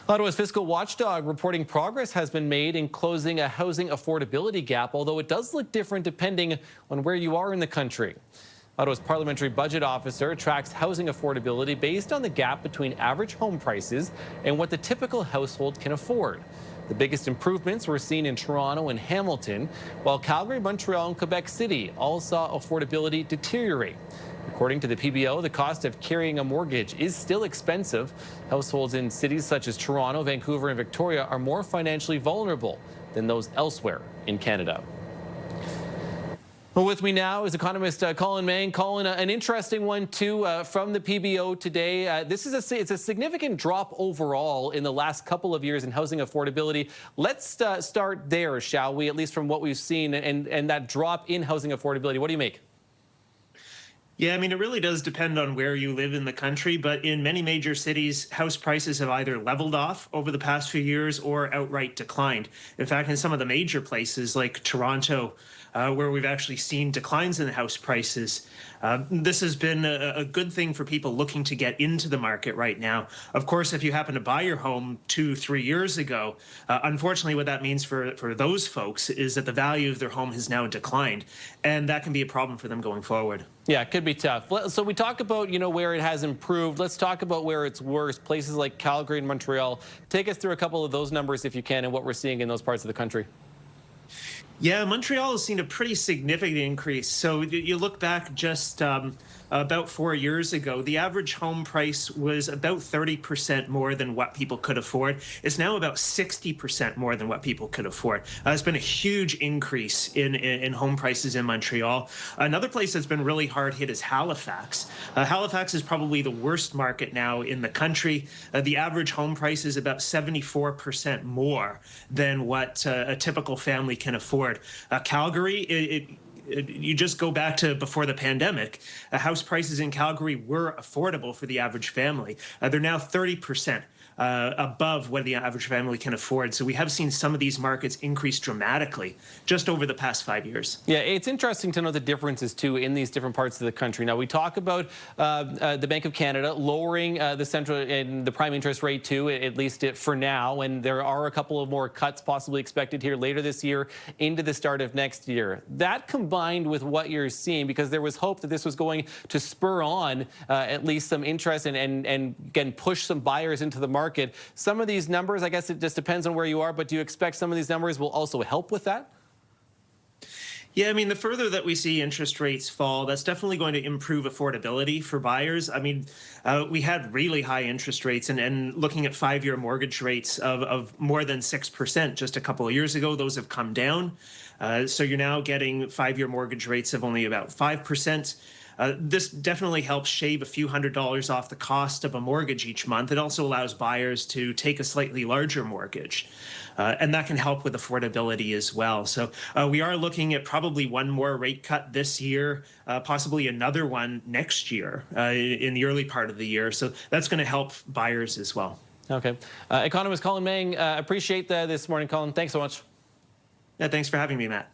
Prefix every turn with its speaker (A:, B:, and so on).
A: Ottawa's fiscal watchdog reporting progress has been made in closing a housing affordability gap, although it does look different depending on where you are in the country. Ottawa's parliamentary budget officer tracks housing affordability based on the gap between average home prices and what the typical household can afford. The biggest improvements were seen in Toronto and Hamilton, while Calgary, Montreal, and Quebec City all saw affordability deteriorate. According to the PBO, the cost of carrying a mortgage is still expensive. Households in cities such as Toronto, Vancouver, and Victoria are more financially vulnerable than those elsewhere in Canada. Well, with me now is economist Colin Mang. Colin, an interesting one, too, from the PBO today. It's a significant drop overall in the last couple of years in housing affordability. Let's start there, shall we, at least from what we've seen, and that drop in housing affordability. What do you make?
B: Yeah, I mean, it really does depend on where you live in the country, but in many major cities, house prices have either leveled off over the past few years or outright declined. In fact, in some of the major places like Toronto, where we've actually seen declines in house prices, this has been a good thing for people looking to get into the market right now. Of course, if you happen to buy your home 2-3 years ago, unfortunately, what that means for those folks is that the value of their home has now declined, and that can be a problem for them going forward.
A: Yeah, it could be tough. So we talk about, where it has improved. Let's talk about where it's worse, places like Calgary and Montreal. Take us through a couple of those numbers, if you can, and what we're seeing in those parts of the country.
B: Yeah, Montreal has seen a pretty significant increase. So you look back just about 4 years ago, the average home price was about 30% more than what people could afford. It's now about 60% more than what people could afford. It's been a huge increase in home prices in Montreal. Another place that's been really hard hit is Halifax. Halifax is probably the worst market now in the country. The average home price is about 74% more than what a typical family can afford. Calgary, you just go back to before the pandemic, house prices in Calgary were affordable for the average family. They're now 30% above what the average family can afford. So we have seen some of these markets increase dramatically just over the past 5 years.
A: Yeah, it's interesting to know the differences, too, in these different parts of the country. Now, we talk about the Bank of Canada lowering the central and the prime interest rate, too, at least for now. And there are a couple of more cuts possibly expected here later this year into the start of next year. That combined with what you're seeing, because there was hope that this was going to spur on at least some interest and again, push some buyers into the market. Some of these numbers, I guess it just depends on where you are, but do you expect some of these numbers will also help with that?
B: Yeah, I mean, the further that we see interest rates fall, that's definitely going to improve affordability for buyers. I mean, we had really high interest rates and looking at 5-year mortgage rates of more than 6% just a couple of years ago. Those have come down. So you're now getting 5-year mortgage rates of only about 5%. This definitely helps shave a few $100s off the cost of a mortgage each month. It also allows buyers to take a slightly larger mortgage, and that can help with affordability as well. So we are looking at probably one more rate cut this year, possibly another one next year in the early part of the year. So that's going to help buyers as well.
A: Okay. Economist Colin Mang, appreciate this morning, Colin. Thanks so much.
B: Yeah, thanks for having me, Matt.